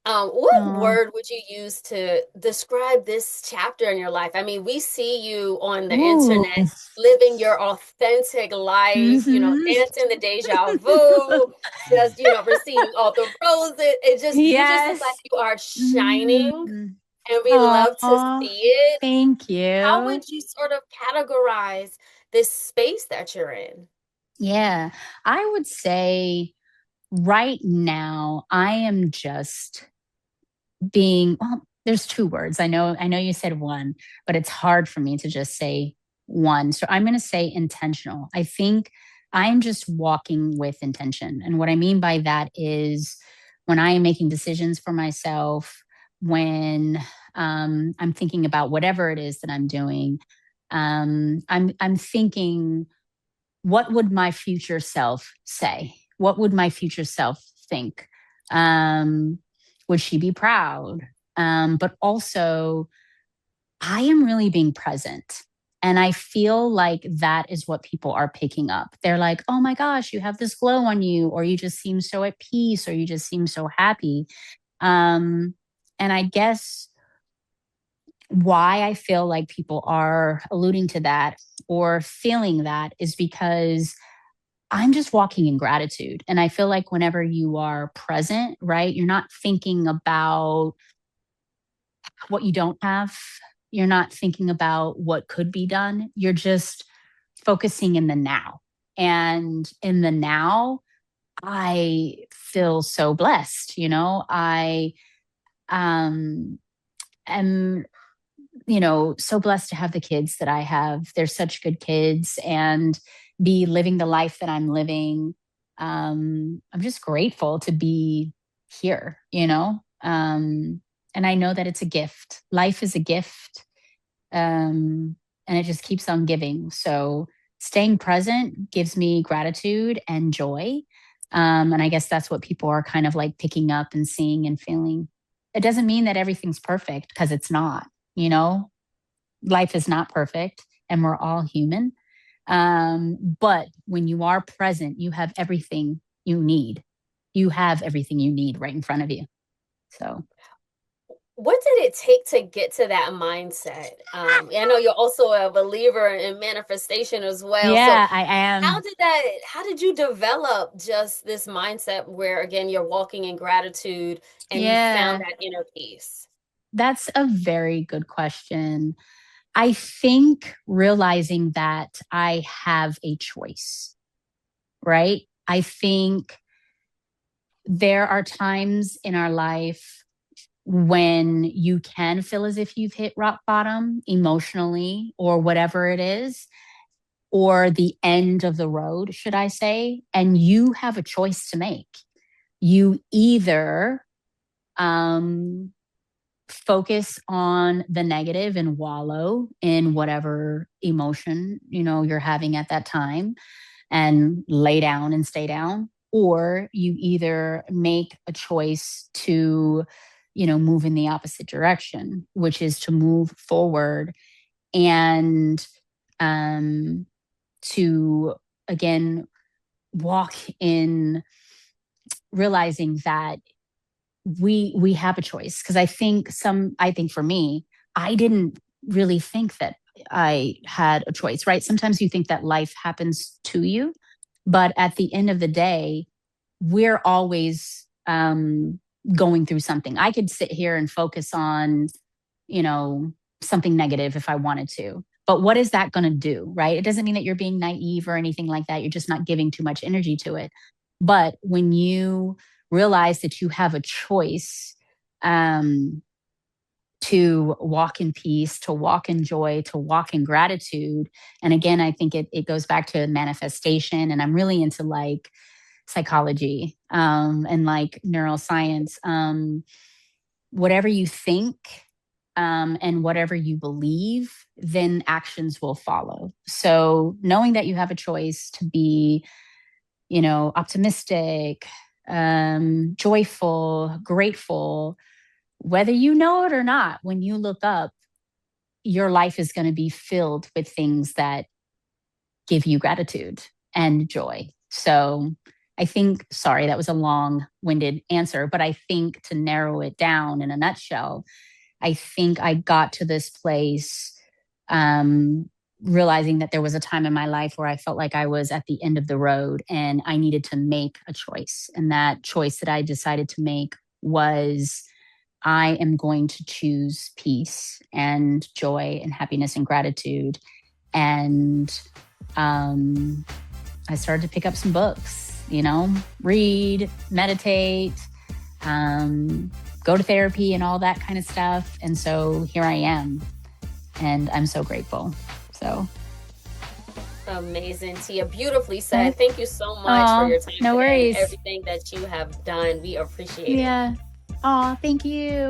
What Oh, word would you use to describe this chapter in your life? I mean, we see you on the ooh. internet living your authentic life, Hmm. dancing the deja vu, just, receiving all the roses. You just look like Yes. you are shining, Hmm. and we love to Oh, see it. thank How you. would you sort of categorize this space that you're in? Yeah, I would say right now I am just being, well, there's two words. I know you said one, but it's hard for me to just say one. So I'm going to say intentional. I think I'm just walking with intention. And what I mean by that is when I am making decisions for myself, when I'm thinking about whatever it is that I'm doing, I'm thinking, what would my future self say? What would my future self think? Um, would she be proud? But also, I am really being present. And I feel like that is what people are picking up. They're like, oh my gosh, you have this glow on you, or you just seem so at peace, or you just seem so happy. Um, and I guess why I feel like people are alluding to that or feeling that is because I'm just walking in gratitude. And I feel like whenever you are present, right, you're not thinking about what you don't have. You're not thinking about what could be done. You're just focusing in the now. And in the now, I feel so blessed. I um, am, so blessed to have the kids that I have. They're such good kids and be living the life that I'm living. I'm just grateful to be here. And I know that it's a gift. Life is a gift. And it just keeps on giving. So staying present gives me gratitude and joy. And I guess that's what people are kind of like picking up and seeing and feeling. It doesn't mean that everything's perfect because it's not, you know, life is not perfect and we're all human. But when you are present, you have everything you need. You have everything you need right in front of you. So, What did it take to get to that mindset? I know you're also a believer in manifestation as well. So yeah, I am. how did you develop just this mindset where again you're walking in gratitude and you found Yeah, that inner peace? that's a very good question. I think realizing that I have a choice, right? I think there are times in our life when you can feel as if you've hit rock bottom emotionally or whatever it is, or the end of the road, should I say, and you have a choice to make. You either um, focus on the negative and wallow in whatever emotion you're having at that time and lay down and stay down, or you either make a choice to move in the opposite direction, which is to move forward and um to again walk in realizing that we have a choice. Because I think for me, I didn't really think that I had a choice, right? Sometimes you think that life happens to you, but at the end of the day, we're always going through something. I could sit here and focus on you know something negative if I wanted to, but what is that going to do, right? It doesn't mean that you're being naive or anything like that. You're just not giving too much energy to it. But when you realize that you have a choice, um, to walk in peace, to walk in joy, to walk in gratitude. And again, I think it goes back to manifestation. And I'm really into like psychology and like neuroscience. Whatever you think and whatever you believe, then actions will follow. So knowing that you have a choice to be optimistic, joyful, grateful, whether you know it or not, when you look up, your life is going to be filled with things that give you gratitude and joy. So, I think, sorry, that was a long winded answer, but I think to narrow it down in a nutshell, I think I got to this place um, realizing that there was a time in my life where I felt like I was at the end of the road and I needed to make a choice. And that choice that I decided to make was I am going to choose peace and joy and happiness and gratitude. And um, I started to pick up some books, read, meditate, um, go to therapy and all that kind of stuff. And so here I am. And I'm so grateful. So Amazing, Tia. Beautifully said. Thank you so much for oh, your time no today and worries. everything that you have done. We appreciate it. Yeah. Oh, thank you.